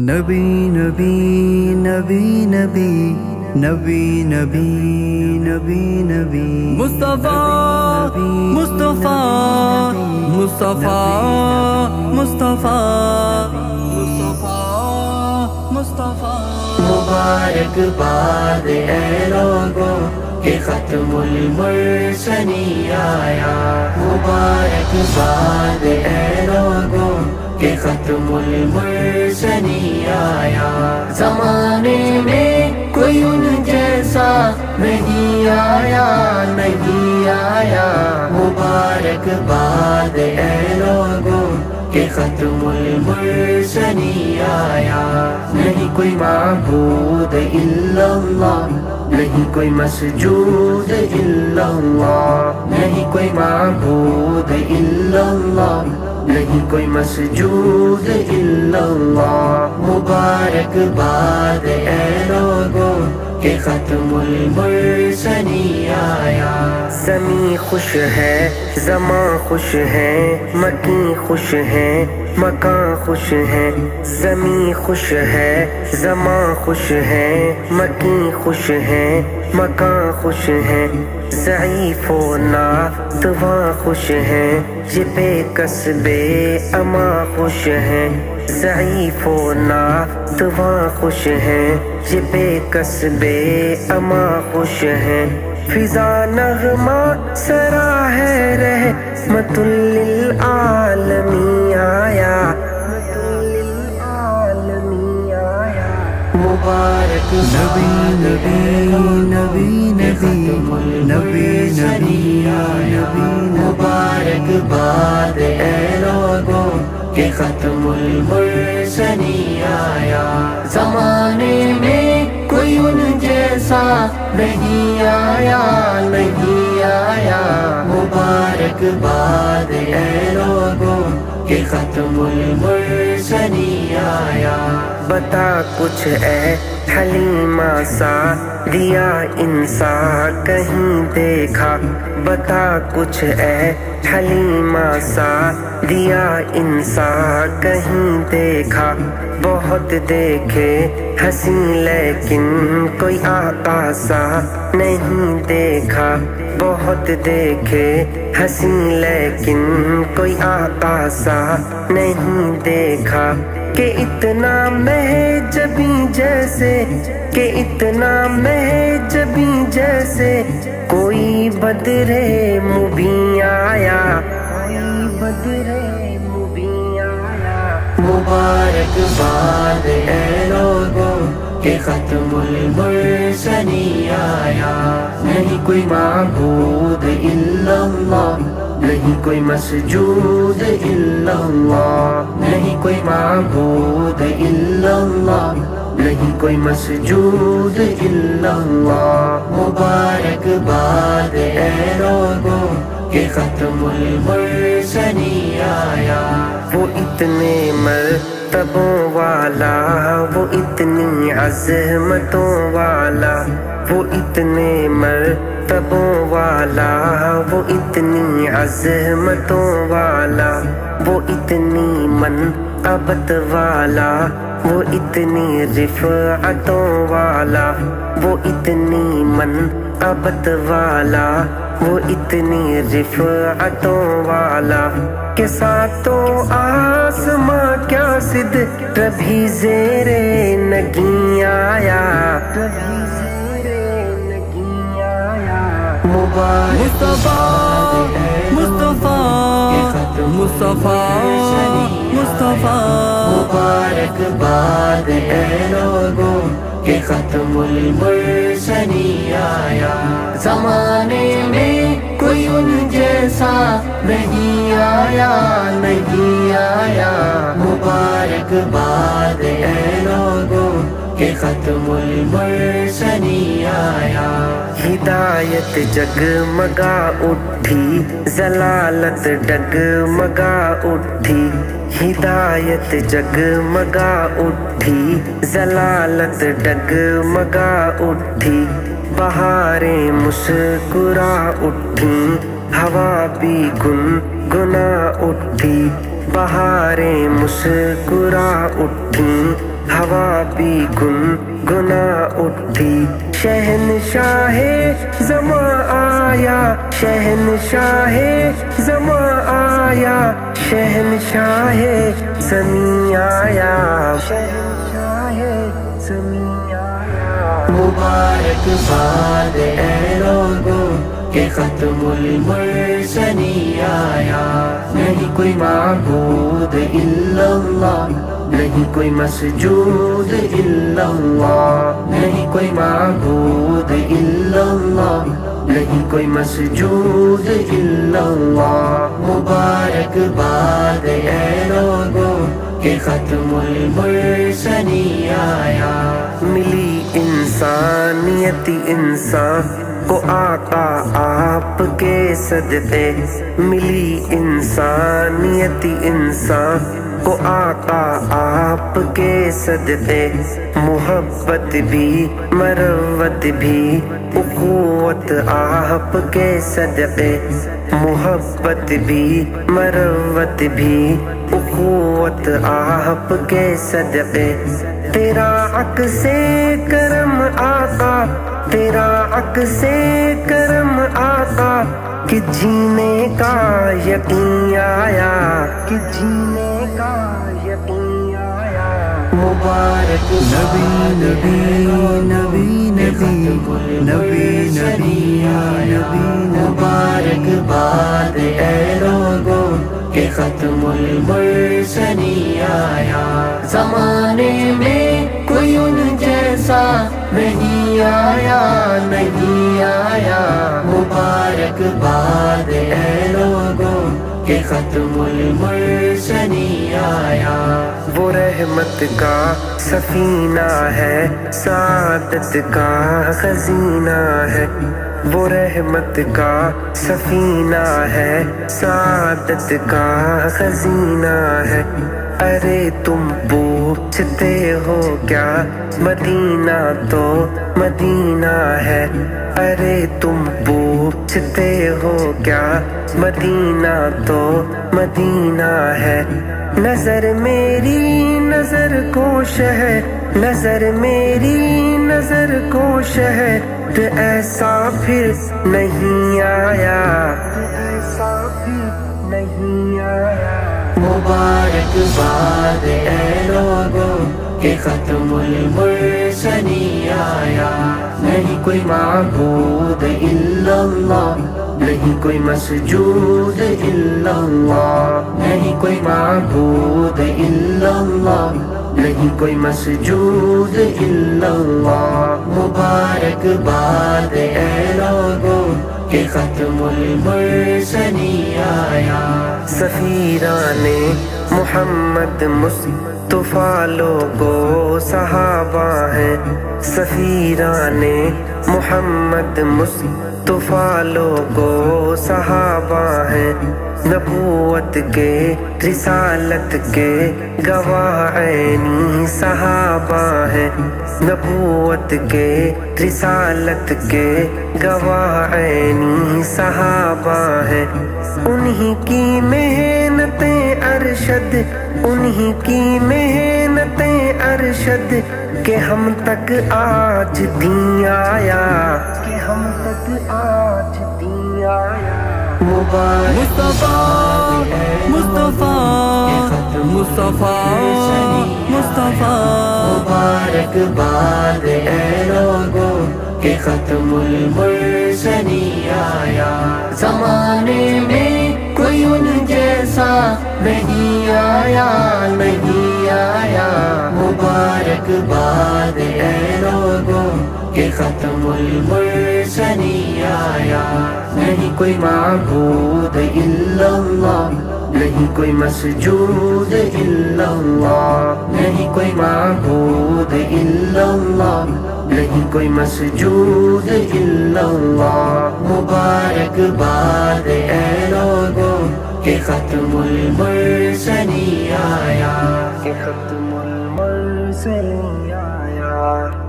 نبی نبی نبی نبی نبی نبی نبی نبی مصطفیٰ مصطفیٰ مصطفیٰ مصطفیٰ مصطفیٰ مبارک باد اے لوگوں کہ ختم المرسلین آیا، مبارک باد اے لوگوں کہ ختم المرسلین آیا، زمانے میں کوئی ان جیسا نہیں آیا، نہیں آیا، مبارک باد اے لوگوں کہ ختم المرسلین آیا، نہیں کوئی معبود الا اللہ، نہیں کوئی مسجود الا اللہ، نہیں کوئی معبود الا اللہ، نہیں کوئی مسجود الا اللہ، مبارک باد اے لوگوں کہ ختم المرسلین آیا، زمین خوش ہے، زمان خوش ہے، مکین خوش ہے، مکان خوش ہے، زمین خوش ہے، زمان خوش ہے، مکین خوش ہے، مکان خوش ہے، ضعیف و ناتواں خوش ہیں، یہ بے کسبے اما خوش ہیں، ضعیف و ناتواں خوش ہیں، یہ بے کسبے اما خوش ہیں، فضا نغمہ سرا ہے رحمت للعالمین آیا، مبارک نبی نبی نبی نبی نبی نبی نبی مبارک باد اے لوگوں کہ ختم المرسلین آیا، زمانے میں کوئی ان جیسا نہیں آیا، نہیں آیا، مبارک باد اے لوگوں کہ ختم المرسلین آیا، بتا کچھ اے حلیمہ سا دیا انسان کہیں دیکھا، بتا کچھ اے حلیمہ سا دیا انسان کہیں دیکھا، بہت دیکھے حسین لیکن کوئی آقا سا نہیں دیکھا، بہت دیکھے حسین لیکن کوئی آقا سا نہیں دیکھا، کہ اتنا محجبی جیسے، کہ اتنا محجبی جیسے کوئی بدر مبین آیا، کوئی بدر مبین آیا، مبارک باد اے لوگوں کہ ختم المرسلین آیا، نہیں کوئی معبود الا اللہ، نہیں کوئی مسجود الا اللہ، نہیں کوئی معبود الا اللہ، نہیں کوئی مسجود الا اللہ، مبارک باد اے لوگوں کہ ختم المرسلین آیا، وہ اتنے مرتبوں والا، وہ اتنی عظمتوں والا، وہ اتنے مرتبوں والا، وہ اتنی عظمتوں والا، وہ اتنی منقبت والا، وہ اتنی رفعتوں والا، وہ اتنی منقبت والا، وہ اتنی رفعتوں والا، کہ ساتوں آسماں کیا صدر بھی زیر نگیں آیا، مصطفیٰ مصطفیٰ مصطفیٰ مصطفیٰ مبارک باد اے لوگوں کہ ختم المرسلین آیا، زمانے میں کوئی ان جیسا نہیں آیا، نہیں آیا، مبارک باد اے لوگوں کہ ختم المرسلین آیا، ہدایت جگمگا اٹھی، ضلالت ڈگمگا اٹھی، ہدایت جگمگا اٹھی، ضلالت ڈگمگا اٹھی، بہاریں مسکرا اٹھیں، ہوا بھی گنگنا اٹھی، بہاریں مسکرا اٹھیں، ہوا بھی گنگنا اٹھی، شہنشاہ زماں آیا، شہنشاہ زماں آیا، شہنشاہ زمیں آیا، شہنشاہ زمیں آیا۔ مبارک باد اے لوگوں کہ ختم المرسلین آیا، نہیں کوئی معبود الا اللہ، نہیں کوئی مسجود الا اللہ، نہیں کوئی معبود الا اللہ، نہیں کوئی مسجود الا اللہ۔ مبارک باد اے لوگوں کہ ختم المرسلین آیا، ملی انسانیت انسان کو آقا آپ کے صدقے، ملی انسانیت انسان کو آقا آپ کے صدقے، محبت بھی مروت بھی اخوت آپ کے صدقے، محبت بھی مروت بھی اخوت آپ کے صدقے۔ تیرا عکس کرم آقا، تیرا عکس کرم آقا، کہ جینے کا یقین آیا، کہ جینے کا یقین آیا۔ مبارک نبی نبی نبی نبی نبی نبی نبی، مبارک باد اے لوگوں کہ ختم المرسلین آیا، زمانے میں کوئی ان جیسا نہیں آیا، نہیں آیا۔ مبارک باد اے لوگوں کہ ختم المرسلین آیا، وہ رحمت کا سفینہ ہے، سعادت کا خزینہ ہے، وہ رحمت کا سفینہ ہے، سعادت کا خزینہ ہے۔ ارے تم پوچھتے ہو کیا مدینہ تو مدینہ ہے، ارے تم پوچھتے ہو کیا مدینہ تو مدینہ ہے۔ نظر میری نظر کو شہر، نظر میری نظر کو شہر ایسا پھر نہیں آیا، ایسا پھر نہیں آیا۔ مبارک باد اے لوگوں کہ ختم المرسلین آیا، نہیں کوئی معبود الا اللہ، نہیں کوئی مسجود الا اللہ، نہیں کوئی معبود الا اللہ، نہیں کوئی مسجود الا اللہ۔ مبارک باد اے لوگوں کہ ختم المرسلین آیا، سفیران محمد مصطفیٰ لوگو صحابہ ہیں، سفیران محمد مصطفیٰ لوگو صحابہ ہیں، نبوت کے رسالت کے گواہ عینی صحابہ ہیں، نبوت کے رسالت کے گواہ عینی صحابہ ہیں۔ انہی کی محنتیں ارشد، انہی کی محنتیں ارشد کہ ہم تک آج دین آیا، کہ ہم تک آج دین آیا۔ مصطفیٰ مصطفیٰ مصطفیٰ مصطفیٰ، مبارک باد اے لوگوں کہ ختم المرسلین آیا، زمانے میں کوئی ان جیسا نہیں آیا، نہیں آیا۔ مبارک باد اے لوگوں کہ ختم المرسلین آیا، نہیں کوئی معبود الا اللہ، نہیں کوئی مسجود الا اللہ، نہیں کوئی معبود الا اللہ، نہیں کوئی مسجود الا اللہ۔ مبارک باد اے لوگوں کہ ختم المرسلین آیا، کہ ختم المرسلین آیا۔